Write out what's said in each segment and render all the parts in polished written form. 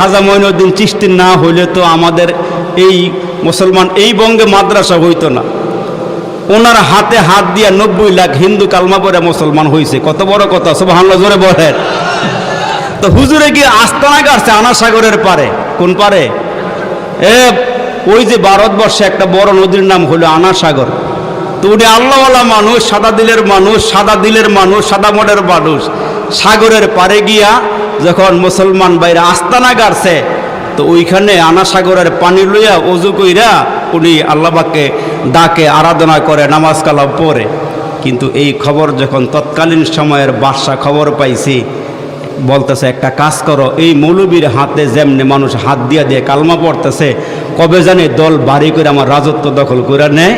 খাজা মঈনুদ্দিন চিশতি না হইলে তো আমাদের এই মুসলমান এই বঙ্গে মাদ্রাসা হইতো না। ওনার হাতে হাত দিয়া 90 লাখ হিন্দু কালমা পড়ে মুসলমান হয়েছে। কত বড় কথা, সুবহানাল্লাহ জোরে বলেন। তো হুজুরে গিয়ে আস্তানা গাড়ছে আনা সাগরের পারে। কোন পারে? ওই যে ভারতবর্ষে একটা বড় নদীর নাম হলো আনা সাগর। তো উনি আল্লাহওয়ালা মানুষ, সাদা দিলের মানুষ, সাদা মনের মানুষ। সাগরের পারে গিয়া যখন মুসলমান বাইরে আস্তানা গাড়ছে, তো ওইখানে আনা সাগরের পানি লইয়া অজু কইরা উনি আল্লাহ পাককে ডাকে, আরাধনা করে, নামাজ কালাম পড়ে। কিন্তু এই খবর যখন তৎকালীন সময়ের বাদশা খবর পাইছি, বলতেছে একটা কাজ করো, এই মৌলবীর হাতে যেমনি মানুষ হাত দিয়া দিয়ে কালমা পড়তেছে, কবে জানি দল বাড়ি করে আমার রাজত্ব দখল করে নেয়।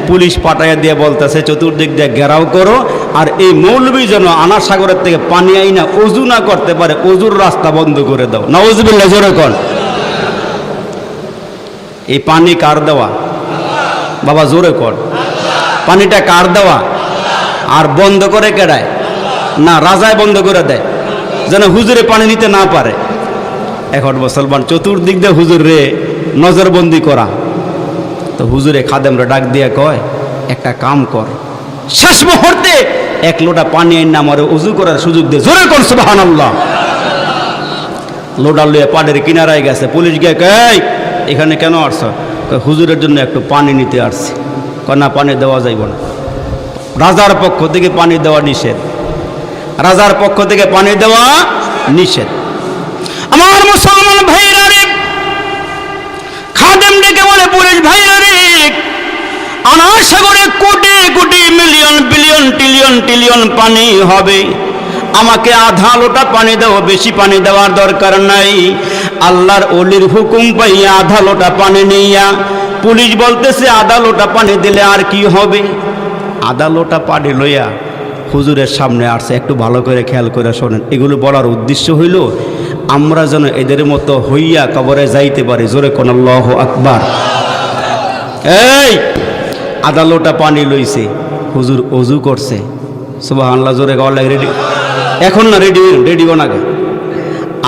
পুলিশ পাঠাইয়া দিয়ে বলতেছে চতুর্দিক দিয়ে ঘেরাও করো, আর এই মৌলবী যেন আনা সাগরের থেকে পানি আইনা অজু না করতে পারে, অজুর রাস্তা বন্ধ করে দাও। নাউজুবিল্লাহ জোরে কোন। এই পানি কার দেওয়া? বাবা জোরে কর। পানিটা কার দেওয়া? আর বন্ধ করে কেডায়? না, রাজায় বন্ধ করে দেয় যেন হুজুরে পানি নিতে না পারে। এখন মুসলমান চতুর্দিক দিয়ে হুজুর রে নজরবন্দি করা। তো হুজুরে খাদেমরা ডাক দিয়ে কয়, একটা কাম কর, শেষ মুহূর্তে 1 লোটা পানি আইন আমার উজু করার সুযোগ দে। জোরে কর সুবহানাল্লাহ। লোটা লইয়া পাড়ের কিনারায় গেছে। পুলিশ গিয়ে কয়, এখানে কেন আসছ? হুজুরের জন্য একটু পানি নিতে আসছি। না, পানি দেওয়া যাইব না, রাজার পক্ষ থেকে পানি দেওয়া নিষেধ। রাজার পক্ষ থেকে পানি দেওয়া নিষেধ। আমার মুসলমান ভাইরা রে, খাদেম ডেকে বলে, পুলিশ ভাইরা রে, আনা সাগরে crore crore million billion trillion পানি হবে, আমাকে আধা লোটা পানি দাও, বেশি পানি দেওয়ার দরকার নাই। আল্লাহর ওলির হুকুম পাইয়া আধা লোটা পানি নিয়া পুলিশ বলতেছে, আধা লোটা পানি দিলে আর কি হবে? আধা লোটা পানি লইয়া হুজুরের সামনে আসছে। একটু ভালো করে খেয়াল করে শোনেন। এগুলো বলার উদ্দেশ্য হইল আমরা যেন এদের মতো হইয়া কবরে যাইতে পারি। জোরে কোন আল্লাহু আকবার। এই আধা লোটা পানি লইছে, হুজুর অজু করছে। সুবহানাল্লাহ জোরে গাওয়া লাগে। রেডি এখন না, রেডি না।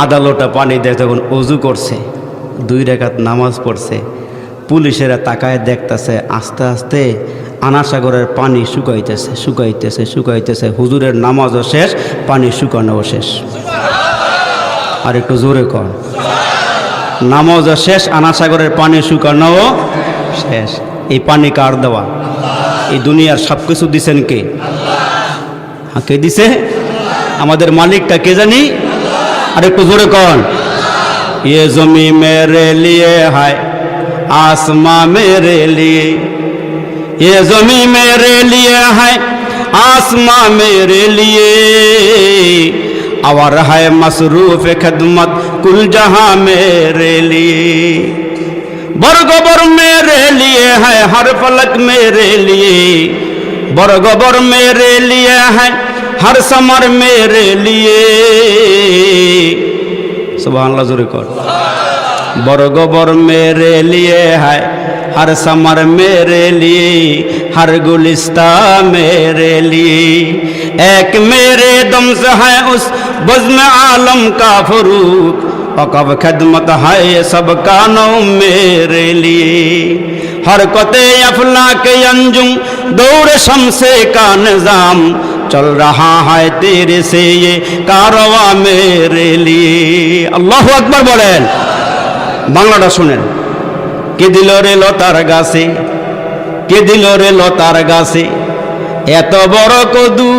আধা লোটা পানি দেয় তখন অজু করছে, 2 রাকাত নামাজ পড়ছে। পুলিশেরা তাকায় দেখতেছে আস্তে আস্তে আনা সাগরের পানি শুকাইতেছে। হুজুরের নামাজও শেষ, পানি শুকানোও শেষ। আর একটু জোরে কর। নামাজও শেষ, আনা সাগরের পানি শুকানোও শেষ। এই পানি কার দেওয়া? এই দুনিয়ার সব কিছু দিছেন কে? কে দিছে? আমাদের মালিকটা কে জানি? আর একটু জোরে কর। ये जमी मेरे लिए है, आसमां मेरे लिए, ये जमी मेरे लिए है, आसमां मेरे लिए, और है मसरूफ खिदमत कुल जहां मेरे लिए, बरगोबर मेरे लिए है, हर फलक मेरे लिए, बरगोबर मेरे लिए है, हर समर मेरे लिए। सुभान अल्लाह जोरे कर। बरगोबर मेरे लिए है, हर समर मेरे लिए, हर गुलिस्ता मेरे लिए, एक मेरे दम से है उस बज़्म आलम का फरूक, वक़फ़ खिदमत है सबका नौ मेरे लिए, हर कोते अफला के अंजुम दौर शमसे का निज़ाम, चल रहा है तेरे से ये कारवा मेरे लिए। अल्लाहु अकबर बोलें। বাংলাটা শুনেন। কে দিল রে লতার গাছে, কে দিল রে লতার গাছে এত বড় কদু,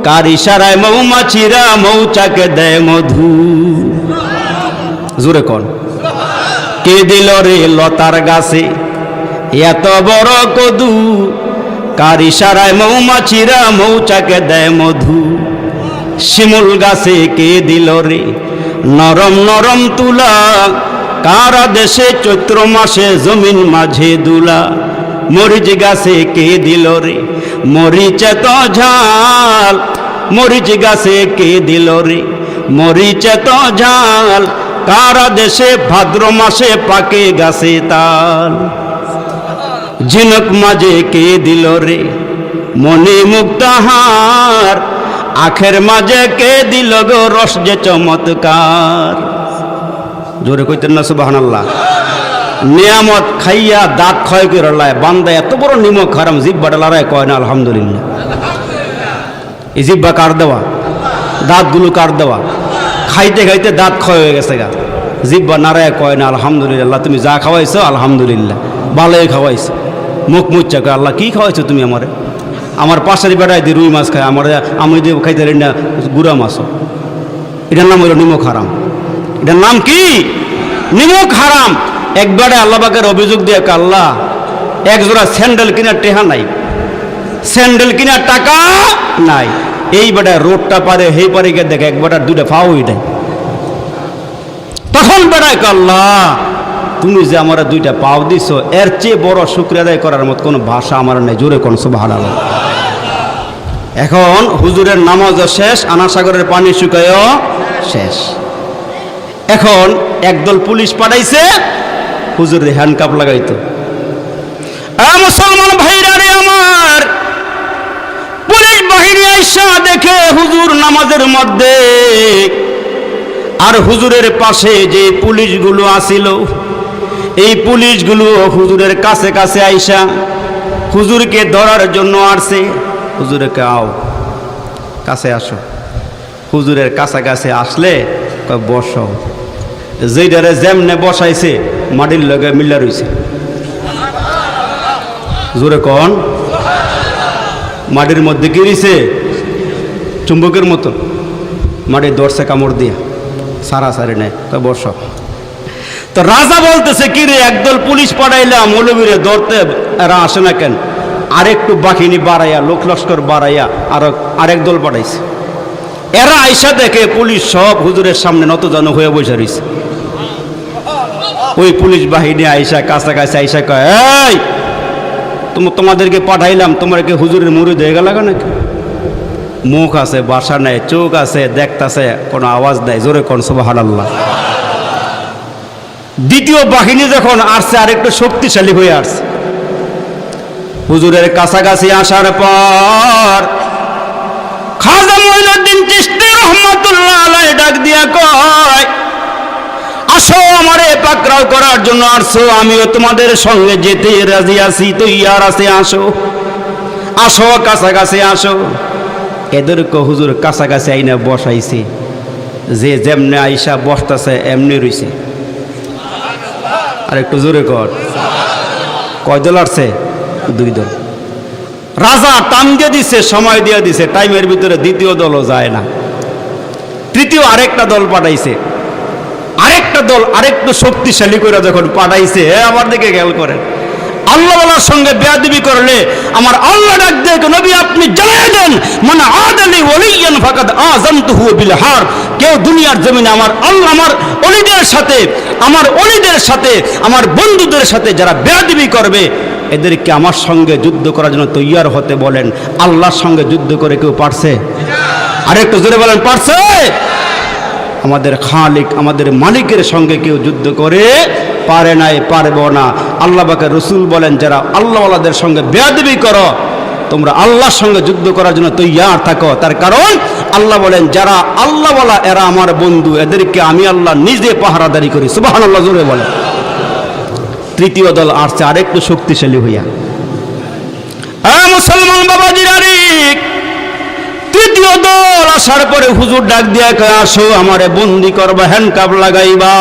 কার ইশারায় মৌমাছিরা মৌচাকে দেয় মধু। জোরে কোন। কে দিল রে লতার গাছে এত বড় কদু, কার ইশারায় মৌমাছিরা মৌচাকে দেয় মধু। শিমুল গাছে কে দিল রে নরম নরম তুলা, কার দেশে চৈত্র মাসে জমিন মাঝে দুলা। মরিচ গাছে কে দিল রে মরিচে তো ঝাল, মরিচ গাছে কে দিল রে মরিচে তো ঝাল, কার দেশে ভাদ্র মাসে পাকে গাছে তাল। ঝিনুক মাঝে কে দিল রে মণি মুক্তাহার, আখের মাঝে কে দিল গো রস যে চমৎকার। জোরে কইতেন না সুবহানাল্লাহ। নিয়ামত খাইয়া দাঁত ক্ষয় করে লাই বান্দা এত বড় নিমক হারাম জিব্বাটা লড়াই কয় না আলহামদুলিল্লাহ। এই জিব্বা কার দেওয়া, দাঁতগুলো কার দেওয়া? খাইতে খাইতে দাঁত ক্ষয় হয়ে গেছে গা, জিব্বা নারায় কয় না আলহামদুলিল্লাহ। তুমি যা খাওয়াইছো আলহামদুলিল্লাহ, ভালোই খাওয়াইছো। মুখ মুচ্চা কয় আল্লাহ কি খাওয়াইছো তুমি আমারে? আমার পাশের বেড়ায় দিয়ে রুই মাছ খায়, আমার আমি দিয়ে খাইতে পারি না গুড়া মাছও। এটার নাম হলো নিমক হারাম। এটার নাম কি? নিমক হারাম। একবারে আল্লাহ পাকের অভিযোগ দিয়ে আল্লাহ এক জোড়া স্যান্ডেল কেনার টেহা নাই, স্যান্ডেল কেনার টাকা নাই। এই বেটায় রোডটা পারে হেই পারে গিয়ে দেখে এক বেটার দুইটা ফাওই দেয়। তখন বেটায় আল্লাহ তুমি যে আমার দুইটা পাও দিছো, এর চেয়ে বড় শুকরিয়া আদায় করার মতো কোনো ভাষা আমার নেই। জোরে কোন সুবহানাল্লাহ। এখন হুজুরের নামাজও শেষ, আনাসাগরের পানি শুকায়ও শেষ। এখন একদল পুলিশ পাঠাইছে হুজুরের হ্যান্ডকাপ লাগাইতো। মুসলমান ভাইরা রে আমার, পুলিশ বাহিনী আইসা দেখে হুজুর নামাজের মধ্যে, আর হুজুরের পাশে যে পুলিশগুলো আসিল এই পুলিশগুলো হুজুরের কাছে কাছে আইসা হুজুরকে ধরার জন্য আসছে। হুজুরকে আও কাছে আসো। হুজুরের কাছাকাছি আসলে বসো। যেইটারে যেমনে বসাইছে মাটির লগে মিল্লা রইছে। জোরে কন। মাটির মধ্যে কি রইছে? চুম্বকের মতন মাটি দর্শে কামড় দিয়া সারা সারি নেয়। বসো। তো রাজা বলতেছে কি রে, একদল পুলিশ পাঠাইলাম মৌলবীরে ধরতে, এরা আসে না কেন? আরেকটু বাহিনী বাড়াইয়া, লোক লস্কর বাড়াইয়া আরেক দল পাঠাইছে। এরা আইসা দেখে পুলিশ সব হুজুরের সামনে নতজন হয়ে বসে রয়েছে। ওই পুলিশ বাহিনী আইসা কাছাকাছি আইসা কয়, এই তোমাদেরকে পাঠাইলাম, তোমার কি হুজুরের মুরিদ হয়ে গেল নাকি? মুখ আছে, বাসা নাই, চোখ আছে, দেখতাছে, কোনো আওয়াজ নাই। জোরে কোন সুবহানাল্লাহ। দ্বিতীয় বাহিনী যখন আসছে আরেকটু শক্তিশালী হয়ে আসছে। হুজুরের কাছাকাছি আসার পর খাজা মঈনুদ্দিন চিশতি রহমাতুল্লাহ আলাইহি ডাক দিয়া কয়, আসো আমারে পাকড়াও করার জন্য আসছো, আমিও তোমাদের সঙ্গে যেতে রাজি আছি, তৈয়ার আছে, আসো আসো কাছাকাছি আসো। এদেরকে হুজুর কাছাকাছি আইনা বসাইছে। যে যেমনে আইসা বসতেছে এমনি রইছে। আর একটু জোরে কর। কয় দল আসছে? 2 দল। রাজা টান দিয়ে দিছে, সময় দিয়ে দিছে, টাইমের ভিতরে দ্বিতীয় দলও যায় না। তৃতীয় আরেকটা দল পাঠাইছে। আরেকটা দল আরেকটু শক্তিশালী করে যখন পাঠাইছে, আমার দিকে খেয়াল করেন, আল্লাহওয়ালার সঙ্গে বেয়াদবি করলে আমার আল্লাহ ডাক দিয়ে নবী আপনি জানিয়ে দেন, মানে আদালি ওয়ালিয়ান ফাকাদ আযানতুহু বিল হার। কেউ দুনিয়ার জমিনে আমার আল্লাহ, আমার ওলিদের সাথে, আমার ওলিদের সাথে, আমার বন্ধুদের সাথে যারা বেয়াদবি করবে এদেরকে আমার সঙ্গে যুদ্ধ করার জন্য তৈয়ার হতে বলেন। আল্লাহর সঙ্গে যুদ্ধ করে কেউ পারছে? আরেকটু জোরে বলেন, পারছে? আমাদের খালিক, আমাদের মালিকের সঙ্গে কেউ যুদ্ধ করে পারে নাই, পারবো না। আল্লাহ পাকের রাসূল বলেন, যারা আল্লাহওয়ালাদের সঙ্গে বেয়াদবি করো তোমরা আল্লাহর সঙ্গে যুদ্ধ করার জন্য তৈয়ার থাকো। তার কারণ আল্লাহ বলেন, যারা আল্লাহওয়ালা এরা আমার বন্ধু, এদেরকে আমি আল্লাহ নিজে পাহারাদারি করি। সুবহানাল্লাহ জোরে বলে। তৃতীয় দল আসছে আরেকটু শক্তিশালী হইয়া। মুসলমান বাবাজিরা, তৃতীয় দল আসার পরে হুজুর ডাক দিয়া কয়, আসো আমারে বন্দি করবা, হ্যান্ডকাপ লাগাইবা,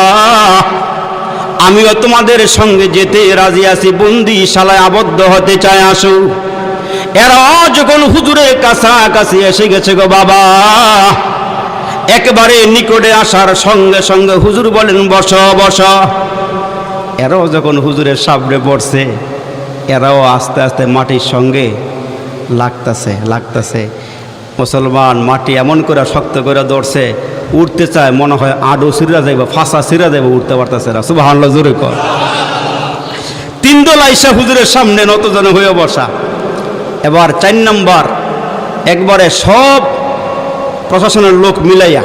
আমিও তোমাদের সঙ্গে যেতে রাজি আছি, বন্দিশালায় আবদ্ধ হতে চাই, আসো। এরা যখন হুজুরের কাছাকাছি এসে গেছে গো বাবা, একবারে নিকটে আসার সঙ্গে সঙ্গে হুজুর বলেন, বসো বসো। এরাও যখন হুজুরের সামনে বসছে, এরাও আস্তে আস্তে মাটির সঙ্গে লাগতেছে। মুসলমান মাটি এমন করে শক্ত করে ধরছে, উঠতে চায়, মনে হয় আডো সিরা যাইব, ফাঁসা সিরা যাইব, উঠতে পারতেছে না। সুবহানাল্লাহ জোরে কর। 3 দল আইসা হুজুরের সামনে নতজন হয়ে বসা। এবার 4 নম্বর একবারে সব প্রশাসনের লোক মিলাইয়া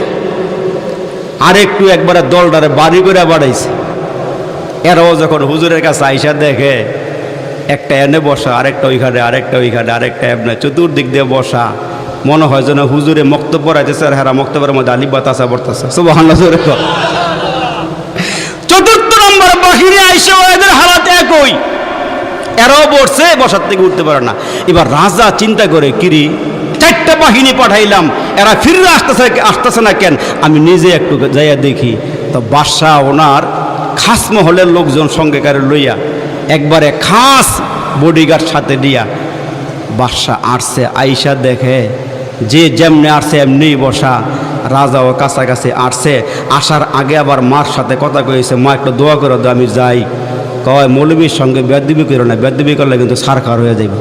আরেকটু একবারে দলটারে বাড়ি করে বাড়াইছে। এরাও যখন হুজুরের কাছে আইসা দেখে একটা এনে বসা, আরেকটা ওইখানে, আরেকটা ওইখানে, আরেকটা এমনি চতুর্দিক দিয়ে বসা, মনে হয় যেন হুজুরে মক্তব্য পড়াইতেছে আর হেরা মক্তব্যের মধ্যে আলিফ বা তাসা পড়তেছে। সুবহানাল্লাহ জোরে কর। বাহিনী আইসে এদের হালাত একই, এরাও বসছে, বসার থেকে উঠতে পারে না। এবার রাজা চিন্তা করে, কিরি 4টা বাহিনী পাঠাইলাম, এরা ফিরে আসতেছে না কেন, আমি নিজে একটু যাইয়া দেখি। তো বাদশাহ ওনার খাস মহলের লোকজন সঙ্গে করে লইয়া একবারে খাস বডিগার্ড সাথে দিয়া বাদশাহ আসছে। আইসা দেখে যে যেমনে আসছে এমনি বসা, রাজাও কাছাকাছি আসছে। আসার আগে আবার মার সাথে কথা কয়েছে, মা একটু দোয়া করে দাও আমি যাই। কয় মৌলবীর সঙ্গে বেদবি করো না, বেদবি করলে কিন্তু সারখার হয়ে যাবে।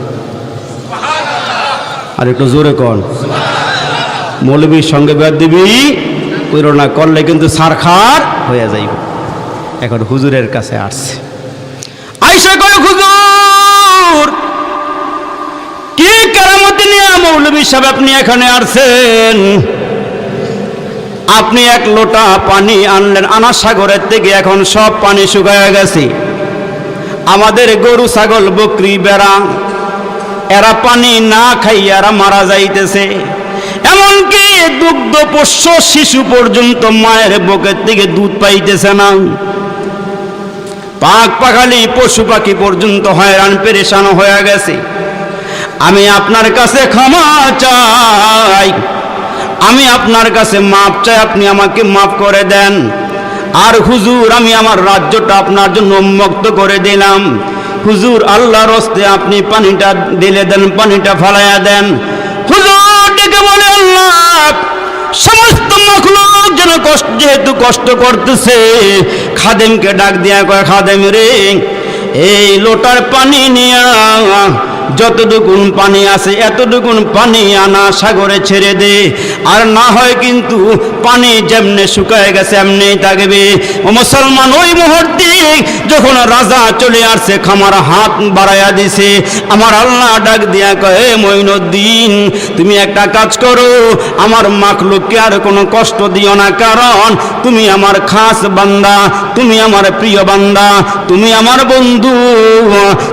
আর একটু জোরে কন, মৌলবীর সঙ্গে বেদবি করো না, করলে কিন্তু সারখার হয়ে যাইবে। এখন হুজুরের কাছে আসছে, আইসা কয় হুজুর কি কেরামতি নিয়ে মৌলবী সাহেব আপনি এখানে আসছেন? আপনি 1 লোটা পানি আনলেন আনা সাগরের থেকে, এখন সব পানি শুকায় গেছে। আমাদের গরু ছাগল বকরি বেড়া এরা পানি না খাইয়া এরা মারা যাইতেছে। এমনকি দুগ্ধ পোষ্য শিশু পর্যন্ত মায়ের বুকের থেকে দুধ পাইতেছে না। পাক পাখালি পশু পাখি পর্যন্ত হয়রান পেরেশান হয়ে গেছে। আমি আপনার কাছে ক্ষমা চাই, আমি আপনার কাছে মাপ চাই, আপনি আমাকে মাফ করে দেন। আর হুজুর আমি আমার রাজ্যটা আপনার জন্য উন্মুক্ত করে দিলাম। হুজুর আল্লাহর হস্তে আপনি পানিটা দিলে দেন, পানিটা ফালাইয়া দেন। হুজুর ডেকে বলে, আল্লাহ সমস্ত মাখলুক যেন যেহেতু কষ্ট করতেছে, খাদেমকে ডাক দিয়া কয়, খাদেম রে এই লোটার পানি নিয়া যতটুকুন পানি আছে এতটুকুন পানি আনা সাগরে ছেড়ে দে, আর না হয় কিন্তু পানি যেমনে শুকায় গেছে এমনি থাকবে। ও মুসলমান, ওই মুহূর্তে যখন রাজা চলে আসছে, খামার হাত বাড়াইয়া দিছে। আমার আল্লাহ ডাক দিয়া কয়, মঈনুদ্দিন তুমি একটা কাজ করো, আমার মাখলুককে আর কোনো কষ্ট দিও না, কারণ তুমি আমার খাস বান্দা, তুমি আমার প্রিয় বান্দা, তুমি আমার বন্ধু,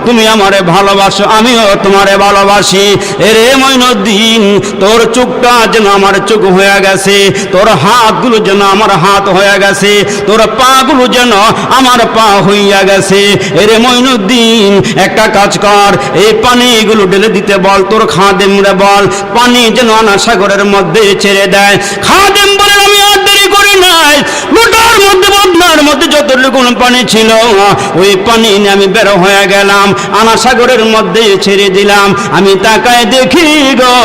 তুমি আমারে ভালোবাসো, আমিও তোমারে ভালোবাসি। এরে মঈনুদ্দিন তোর চোখটা যেন আমার চোখ হয়ে গেছে, তোর হাতগুলো যেন আমার হাত হয়ে গেছে, তোর পাগুলো যেন আমার পা হইয়া গেছে। এরে মঈনুদ্দিন একটা কাজ কর, এই পানিগুলো ঢেলে দিতে বল, তোর খাদেমরে বল পানি যেন আনা সাগরের মধ্যে ছেড়ে দেয়। খাদেম বলে, আমি আর দেরি করি নাই, লোটার মধ্যে বদনার মধ্যে যতটুকু পানি ছিল ওই পানি নিয়ে আমি বের হয়ে গেলাম, আনা সাগরের মধ্যে ছেড়ে দিলাম। আমি তাকায় দেখি গো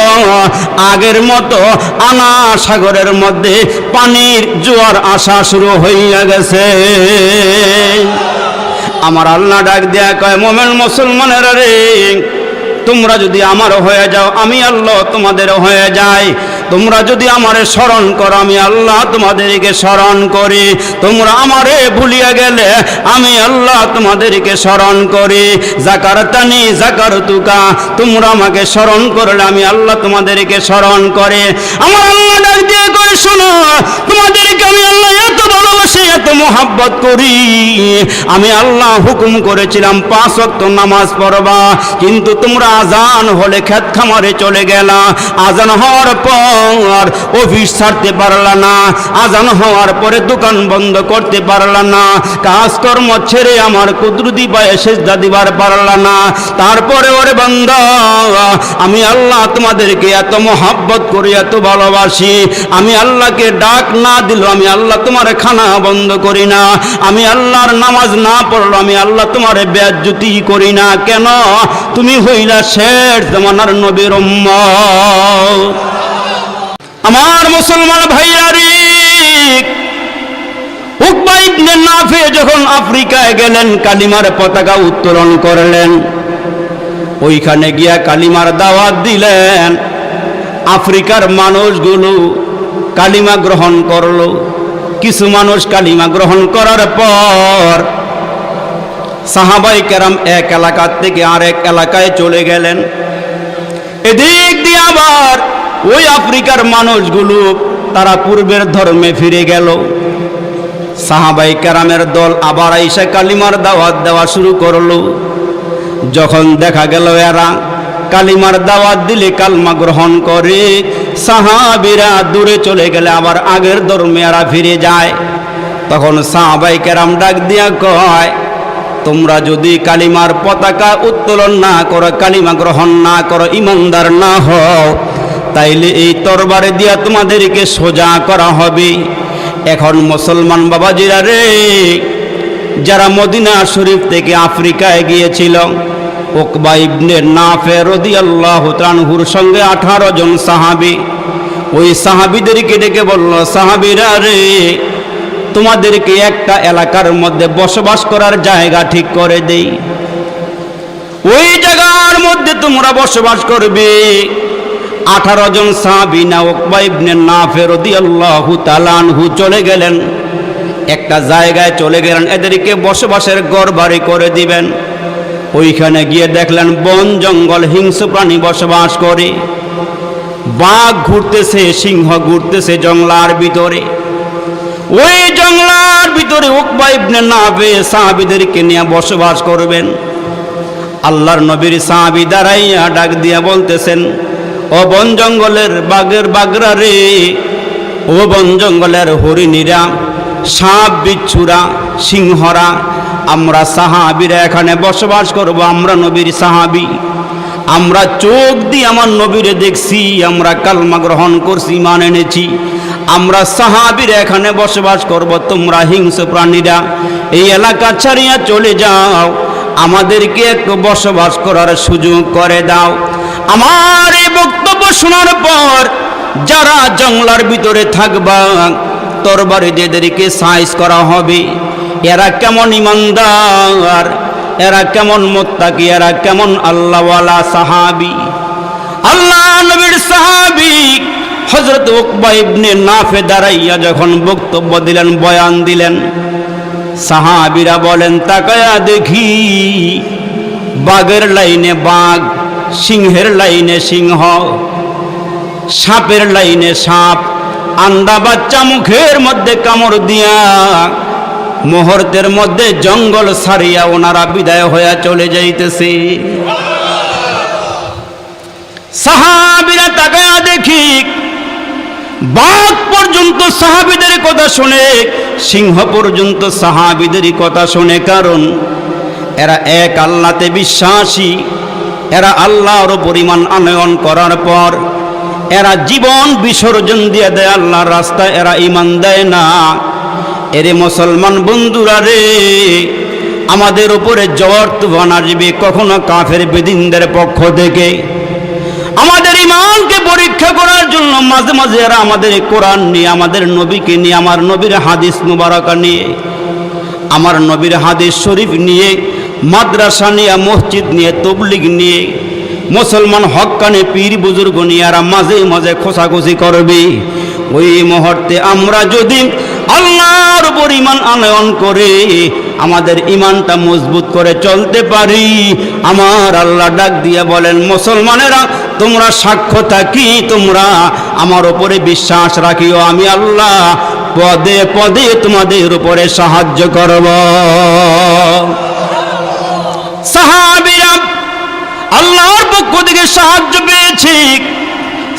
আগের মতো আনা সাগরের মধ্যে পানির জোয়ার আসা শুরু হইয়া গেছে। আমার আল্লাহ ডাক দেয়া কয়, মোমেন মুসলমানেরা রে, তোমরা যদি আমার হয়ে যাও আমি আল্লাহ তোমাদের হয়ে যাই। তোমরা যদি আমারে স্মরণ করো আমি আল্লাহ তোমাদেরকে স্মরণ করি। তোমরা আমারে ভুলিয়া গেলে আমি আল্লাহ তোমাদেরকে স্মরণ করি। জাকারতানি জাকারতুকা, তোমরা আমাকে স্মরণ করলে আমি আল্লাহ তোমাদেরকে স্মরণ করে। আমার আল্লাহ ডাক দিয়ে কয়, শোনো তোমাদেরকে আমি আল্লাহ এত ভালোবাসি, এত মোহাব্বত করি। আমি আল্লাহ হুকুম করেছিলাম 5 ওয়াক্ত নামাজ পড়বা, কিন্তু তোমরা আজান হলে খেত খামারে চলে গেলা। আজান হওয়ার পর অফিস ছাড়তে পারলা না, আজান হওয়ার পরে দোকান বন্ধ করতে পারলা না, কাজকর্ম ছেড়ে আমার কুদরতি পায়ে সেজদা দিবার পারলা না। তারপরে ওরে বান্দা আমি আল্লাহ তোমাদেরকে এত মোহাব্বত করি, এত ভালোবাসি। আমি আল্লাহকে ডাক না দিল আমি আল্লাহ তোমার খানা বন্ধ করি না, আমি আল্লাহর নামাজ না পড়লো আমি আল্লাহ তোমার বেয়াজ্জতি করি না। কেন? তুমি হইলা শেষ জামানার নবীর উম্মত। আমার মুসলমান ভাইরা রে, উকবা ইবনে নাফি যখন আফ্রিকায় গেলেন কালিমার পতাকা উত্তোলন করলেন, ওইখানে গিয়া কালিমার দাওয়াত দিলেন। আফ্রিকার মানুষগুলো কালিমা গ্রহণ করলো। কিছু মানুষ কালিমা গ্রহণ করার পর সাহাবায়ে কেরাম এক এলাকা থেকে আরেক এলাকায় চলে গেলেন। এদিক দিয়ে আবার ওই আফ্রিকার মানুষগুলো তারা পূর্বের ধর্মে ফিরে গেল। সাহাবায়ে কেরামের দল আবার আইসা কালিমার দাওয়াত দেওয়া শুরু করলো। যখন দেখা গেল এরা কালিমার দাওয়াত দিলে কালমা গ্রহণ করে, সাহাবীরা দূরে চলে গেলে আবার আগের ধর্মে এরা ফিরে যায়। তখন সাহাবায়ে কেরাম ডাক দিয়া কয়, তোমরা যদি কালিমার পতাকা উত্তোলন না করো, কালিমা গ্রহণ না করো, ইমানদার না হও, তাইলে এই তরবারে দিয়া তোমাদেরকে সোজা করা হবে। এখন মুসলমান বাবাজিরা রে, যারা মদিনা শরীফ থেকে আফ্রিকায় গিয়েছিল, উকবা ইবনে নাফে রাদিয়াল্লাহু তাআলা আনহুর সঙ্গে 18 জন সাহাবী, ওই সাহাবীদেরকে ডেকে বলল, সাহাবীরা রে, তোমাদেরকে একটা এলাকার মধ্যে বসবাস করার জায়গা ঠিক করে দেই, ওই জায়গার মধ্যে তোমরা বসবাস করবে। 18 জন সাহাবী না উকবা ইবনে নাফে রাদিয়াল্লাহু তাআলা আনহু চলে গেলেন, একটা জায়গায় চলে গেলেন, এদেরকে বসবাসের ঘর বাড়ি করে দিবেন। ওইখানে গিয়ে দেখলেন বন জঙ্গল, হিংস্র প্রাণী বসবাস করে, বাঘ ঘুরতেছে, সিংহ ঘুরতেছে জঙ্গলার ভিতরে। ওই জঙ্গলার ভিতরে উকবা ইবনে নাফে সাহাবীদেরকে নিয়ে বসবাস করবেন। আল্লাহর নবীর সাহাবী দাঁড়াইয়া ডাক দিয়া বলতেছেন, ও বন জঙ্গলের বাঘরা রে, ও বন জঙ্গলের হরিণীরা, সাপ বিচ্ছুরা, সিংহরা, আমরা সাহাবীরা এখানে বসবাস করব। আমরা নবীর সাহাবী, আমরা চোখ দিয়ে আমার নবীরে দেখছি, আমরা কালমা গ্রহণ করছি, ঈমান এনেছি, আমরা সাহাবীরা এখানে বসবাস করব। তোমরা হিংস্র প্রাণীরা এই এলাকা ছাড়িয়া চলে যাও, আমাদেরকে একটু বসবাস করার সুযোগ করে দাও। আমার এই বক্তব্য শোনার পর যারা জঙ্গলার ভিতরে থাকবা, তরবারি দিয়ে এদেরকে সাইজ করা হবে। এরা কেমন ইমানদার, এরা কেমন মুত্তাকি, এরা কেমন আল্লাহওয়ালা সাহাবী। আল্লাহ নবীর সাহাবী হযরত উকবা ইবনে নাফে দাঁড়াইয়া যখন বক্তব্য দিলেন, বয়ান দিলেন, সাহাবীরা বলেন, তাকায়া দেখি বাঘের লাইনে বাঘ, সিংহের লাইনে সিংহ, সাপের লাইনে সাপ, আন্ডা বাচ্চা মুখের মধ্যে কামড় দিয়া মুহূর্তের মধ্যে জঙ্গল ছাড়িয়া ওনারা বিদায় হইয়া চলে যাইতেছে। সাহাবীরা তাকায়া দেখি বাঘ পর্যন্ত সাহাবীদের কথা শুনে, সিংহ পর্যন্ত সাহাবীদের কথা শুনে, কারণ এরা এক আল্লাহতে বিশ্বাসী। এরা আল্লাহর পরিমাণ আনয়ন করার পর এরা জীবন বিসর্জন দিয়ে দেয় আল্লাহর রাস্তায়, এরা ঈমান দেয় না। এরে মুসলমান বন্ধুরা রে, আমাদের উপরে ঝড় তুফান আসবে, কখনো কাফের বেদিনদের পক্ষ থেকে। আমাদের ঈমানকে পরীক্ষা করার জন্য মাঝে মাঝে এরা আমাদের কোরআন নিয়ে, আমাদের নবীকে নিয়ে, আমার নবীর হাদিস মুবারকা নিয়ে, আমার নবীর হাদিস শরীফ নিয়ে, মাদ্রাসা নিয়ে, মসজিদ নিয়ে, তবলিগ নিয়ে, মুসলমান হক্কানে পীর বুজুর্গ নিয়ে এরা মাঝে মাঝে খোঁচাখুচি করবে। ওই মুহূর্তে আমরা যদি আল্লাহর উপর ঈমান আনয়ন করে আমাদের ঈমানটা মজবুত করে চলতে পারি, আমার আল্লাহ ডাক দিয়ে বলেন, মুসলমানেরা তোমরা সাক্ষ্য থাকি, তোমরা আমার উপরে বিশ্বাস রাখিও, আমি আল্লাহ পদে পদে তোমাদের উপরে সাহায্য করব। সাহাবীরা আল্লাহর পক্ষ থেকে সাহায্য পেয়েছে।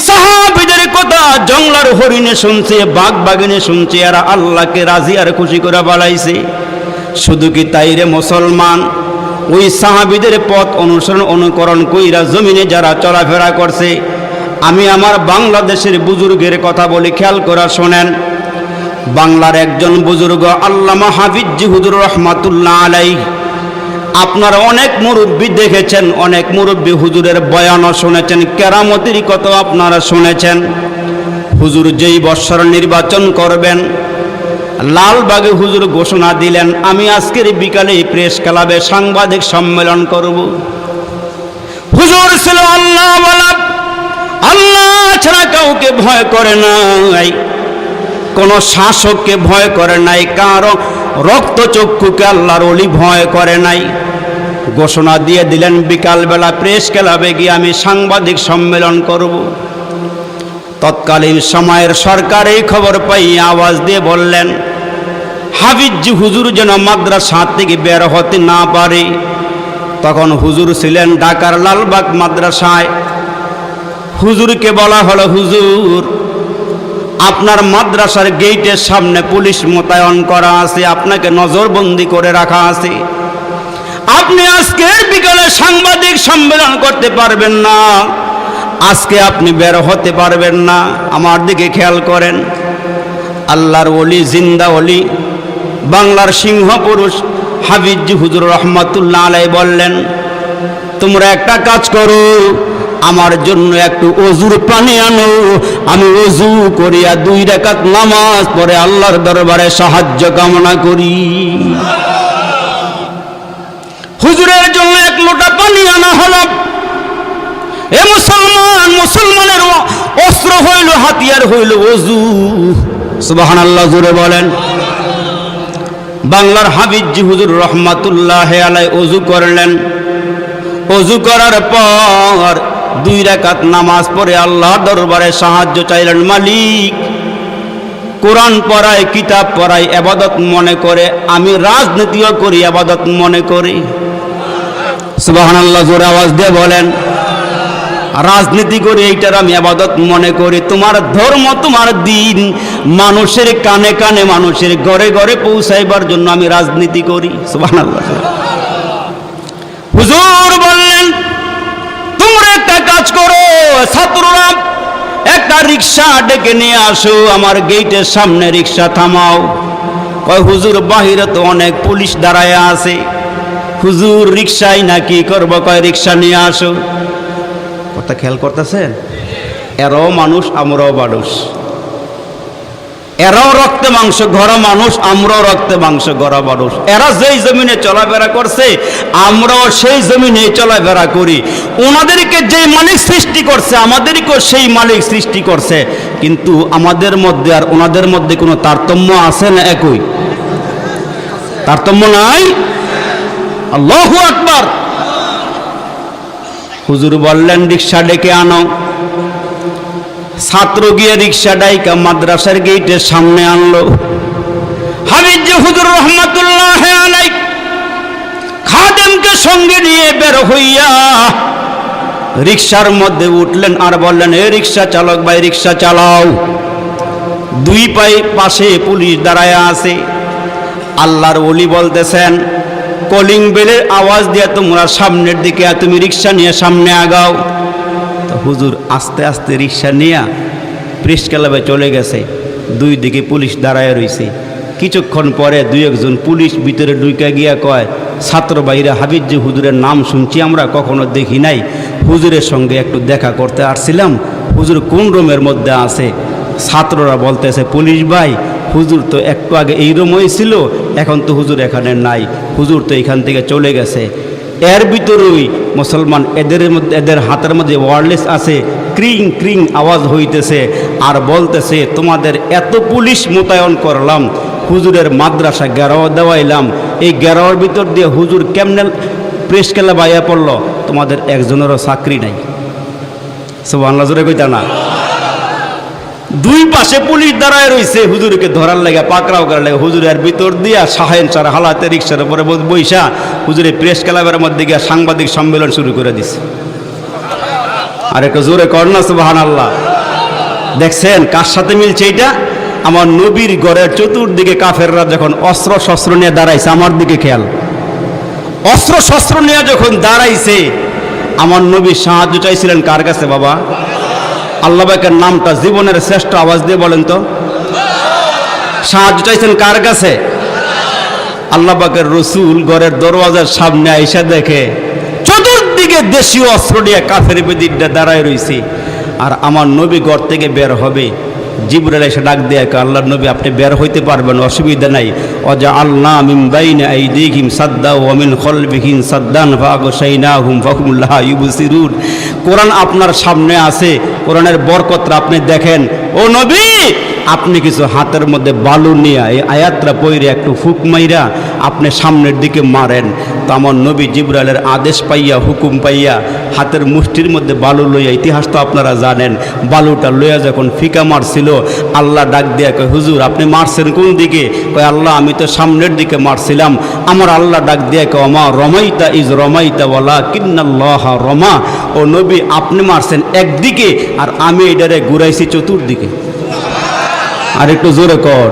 সাহাবীদের কথা জঙ্গলার হরিণে শুনছে, বাঘ বাঘিনে শুনছে, এরা আল্লাহকে রাজি আর খুশি করে বাড়াইছে। শুধু কি তাই রে মুসলমান, ওই সাহাবীদের পথ অনুকরণ কইরা জমিনে যারা চলাফেরা করছে, আমি আমার বাংলাদেশের বুজুর্গের কথা বলি, খেয়াল করা শোনেন। বাংলার একজন বুজুর্গ আল্লামা হাফিজ হুজুর রহমাতুল্লাহ আলাইহি, আপনারা অনেক মুরব্বী দেখেছেন, অনেক মুরব্বী হুজুরের বয়ানও শুনেছেন, কেরামতির কথা আপনারা শুনেছেন। হুজুর যেই বৎসর নির্বাচন করবেন, লালবাগে হুজুর ঘোষণা দিলেন, আমি আজকের বিকালে প্রেস ক্লাবে সাংবাদিক সম্মেলন করব। হুজুর ছিল আল্লাহ ওয়ালা, আল্লাহ ছাড়া কাউকে ভয় করে নাই, কোন শাসককে ভয় করে নাই, কারো রক্তচক্ষুকে আল্লাহর ওলি ভয় করে নাই। ঘোষণা দিয়ে দিলেন, বিকালবেলা প্রেস ক্লাবে গিয়ে আমি সাংবাদিক সম্মেলন করব। তৎকালীন সময়ের সরকার এই খবর পাই আওয়াজ দিয়ে বললেন, হাফিজ হুজুর যেন মাদ্রাসা থেকে বের হতে না পারে। তখন হুজুর ছিলেন ঢাকার লালবাগ মাদ্রাসায়। হুজুরকে বলা হলো, হুজুর আপনার মাদ্রাসার গেটের সামনে পুলিশ মোতায়েন করা আছে, আপনাকে নজরবন্দি করে রাখা আছে। আপনি আজকের বিকালে সাংবাদিক সম্মেলন করতে পারবেন না, আজকে আপনি বের হতে পারবেন না। আমার দিকে খেয়াল করেন, আল্লাহর ওলি, জিন্দা ওলি, বাংলার সিংহ পুরুষ হাফিজ হুজুর রহমাতুল্লাহ আলাইহি বললেন, তোমরা একটা কাজ করো, আমার জন্য একটু ওযুর পানি আনো, আমি ওযু করিয়া 2 রাকাত নামাজ পড়ে আল্লাহর দরবারে সাহায্য কামনা করি। হুজুরের জন্য 1 লোটা পানি আনা হলো। এ মুসলমান, মুসলমানের অস্ত্র হইল, হাতিয়ার হইল ওযু। সুবহানাল্লাহ জোরে বলেন। বাংলার হাফিজ হুজুর রহমাতুল্লাহ আলাইহি ওযু করলেন। ওযু করার পর 2 রাকাত নামাজ পড়ে আল্লাহর দরবারে সাহায্য চাইলেন। মালিক, কোরআন পড়াই, কিতাব পড়াই ইবাদত মনে করে, আমি রাজনীতিও করি ইবাদত মনে করি। সুবহানাল্লাহ জোরে আওয়াজ দিয়ে বলেন। রাজনীতি করে এইটার আমি ইবাদত মনে করি। তোমার ধর্ম, তোমার দিন মানুষের কানে কানে, মানুষের ঘরে ঘরে পৌঁছাইবার জন্য আমি রাজনীতি করি। সুবহানাল্লাহ। হুজুর বললেন, তোমরা একটা কাজ করো, ছাত্ররা একটা রিকশা ডেকে নিয়ে আসো, আমার গেটের সামনে রিকশা থামাও। কয় হুজুর, বাহিরে তো অনেক পুলিশ দাঁড়ায় আছে। হুজুর, রিকশাই না কি করব? কয় রিকশা নিয়ে আসো। কথা খেয়াল করতেছেন? এরাও মানুষ, আমরাও মানুষ। এরাও রক্তে মাংস গড়া মানুষ, আমরাও রক্তে মাংস গড়া মানুষ। এরা যেই জমিনে চলাফেরা করছে, আমরাও সেই জমিনে চলাফেরা করি। ওনাদেরকে যে মালিক সৃষ্টি করছে, আমাদেরকেও সেই মালিক সৃষ্টি করছে। কিন্তু আমাদের মধ্যে আর ওনাদের মধ্যে কোনো তারতম্য আছে না? একই তারতম্য নাই? আল্লাহু আকবার। হুজুর বললেন, রিকশা ডেকে আনো। ছাত্র গিয়ে রিকশা ডাইকা মাদ্রাসার গেটের সামনে আনলো। হাফিজ হুজুর রহমাতুল্লাহ আলাইহি খাদেমকে সঙ্গে নিয়ে বের হইয়া রিকশার মধ্যে উঠলেন আর বললেন, এ রিকশা চালক ভাই, রিকশা চালাও। 2 পাশে পুলিশ দাঁড়ায় আছে। আল্লাহর ওলি বলতেছেন, কলিং বেলের আওয়াজ দিয়ে তোমরা সামনের দিকে, তুমি রিকশা নিয়ে সামনে আগাও। তো হুজুর আস্তে আস্তে রিকশা নিয়ে প্রেস ক্লাবে চলে গেছে। 2 দিকে পুলিশ দাঁড়ায় রয়েছে। কিছুক্ষণ পরে 2-1 পুলিশ ভিতরে ঢুকে গিয়া কয়, ছাত্র ভাইরা, হাফিজ হুজুরের নাম শুনছি, আমরা কখনো দেখি নাই, হুজুরের সঙ্গে একটু দেখা করতে আসছিলাম, হুজুর কোন রুমের মধ্যে আছে? ছাত্ররা বলতেছে, পুলিশ ভাই, হুজুর তো একটু আগে এই রুমেই ছিল, এখন তো হুজুর এখানে নাই, হুজুর তো এখান থেকে চলে গেছে। এর ভিতরেই মুসলমান, এদের হাতের মধ্যে ওয়্যারলেস আছে, ক্রিং ক্রিং আওয়াজ হইতেছে আর বলতেছে, তোমাদের এত পুলিশ মোতায়েন করলাম, হুজুরের মাদ্রাসা ঘেরাও দেওয়াইলাম, এই ঘেরাওয়ার ভিতর দিয়ে হুজুর কেমনে প্রেস ক্লাবে বাইয়া পড়ল? তোমাদের একজনেরও চাকরি নাই। সুবহানাল্লাহ জোরে কইতা না? 2 পাশে পুলিশ দাঁড়ায় রয়েছে হুজুরকে ধরার লাগে, পাকড়াও করার লাগে। হুজুরের ভিতর দিয়া শাহেন সার হালাতে রিক্সার উপরে বইসা হুজুরে প্রেস ক্লাবের মধ্যে গিয়া সাংবাদিক সম্মেলন শুরু করে দিছে। আর একটু জোরে কর না সুবহানাল্লাহ। দেখছেন কার সাথে মিলছে এটা? আমার নবীর ঘরের চতুর্দিকে কাফেররা যখন অস্ত্র শস্ত্র নিয়ে দাঁড়াইছে, আমার দিকে খেয়াল, অস্ত্র শস্ত্র নিয়ে যখন দাঁড়াইছে, আমার নবী সাহায্য চাইছিলেন কার কাছে? বাবা, আল্লাহ পাকের নামটা জীবনের শ্রেষ্ঠ আওয়াজ দিয়ে বলেন তো। সাহায্য চাইছেন কার কাছে? আল্লাহ পাকের রসুল ঘরের দরওয়াজার সামনে আইসা দেখে চতুর্দিকে দেশীয় অস্ত্র নিয়ে কাফের বেদিনটা দাঁড়ায় রয়েছে। আর আমার নবী ঘর থেকে বের হবে, জিবরাইল এসে ডাক দিয়ে, আল্লাহর নবী আপনি বের হইতে পারবেন, অসুবিধা নাই। ওয়াজআলনা মিন বাইনি আইদিহিম সাদ্দা ওয়া মিন খালফিহিম সাদ্দান ফাগশাইনাহুম ফাহুম লা ইউবসিরুন। কোরআন আপনার সামনে আছে, কোরআনের বরকতটা আপনি দেখেন। ও নবী, আপনি কিছু হাতের মধ্যে বালু নিয়ে এই আয়াতটা পইরে একটু ফুক মাইরা আপনি সামনের দিকে মারেন। তো আমার নবী জিবরাইলের আদেশ পাইয়া, হুকুম পাইয়া হাতের মুষ্টির মধ্যে বালু লইয়া, ইতিহাস তো আপনারা জানেন, বালুটা লইয়া যখন ফিকা মারছিল, আল্লাহ ডাক দিয়া কয়, হুজুর আপনি মারছেন কোন দিকে? কয়, আল্লাহ আমি তো সামনের দিকে মারছিলাম। আমার আল্লাহ ডাক দিয়া কয়, মা রমাইতা ইজ রমাইতা ওয়ালাকিন্নাল্লাহ রমা। ও নবী, আপনি মারছেন একদিকে আর আমি এটারে ঘুরাইছি চতুর্দিকে। আর একটু জোরে কর।